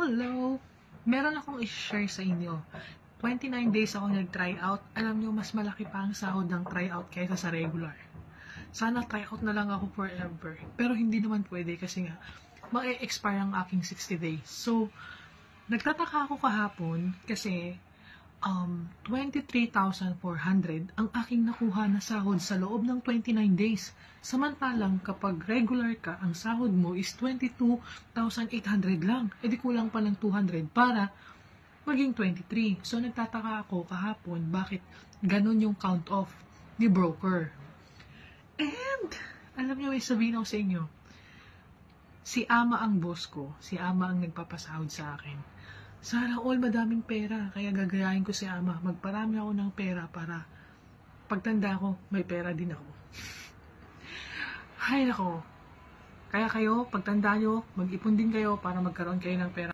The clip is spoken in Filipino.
Hello! Meron akong i-share sa inyo. 29 days ako nag-try out. Alam nyo, mas malaki pa ang sahod ng try out kaysa sa regular. Sana try out na lang ako forever. Pero hindi naman pwede kasi nga, ma-expire ang aking 60 days. So, nagtataka ako kahapon kasi 23,400 ang aking nakuha na sahod sa loob ng 29 days. Samantalang kapag regular ka, ang sahod mo is 22,800 lang. E di kulang pa ng 200 para maging 23. So nagtataka ako kahapon bakit ganun yung count off ni broker. And alam niyo, may sabihin ako sa inyo, si Ama ang boss ko, si Ama ang nagpapasahod sa akin. Sana all madaming pera, kaya gagayahin ko si Ama. Magparami ako ng pera para pagtanda ko, may pera din ako. Hay nako. Kaya kayo, pagtanda nyo, mag-ipon din kayo para magkaroon kayo ng pera.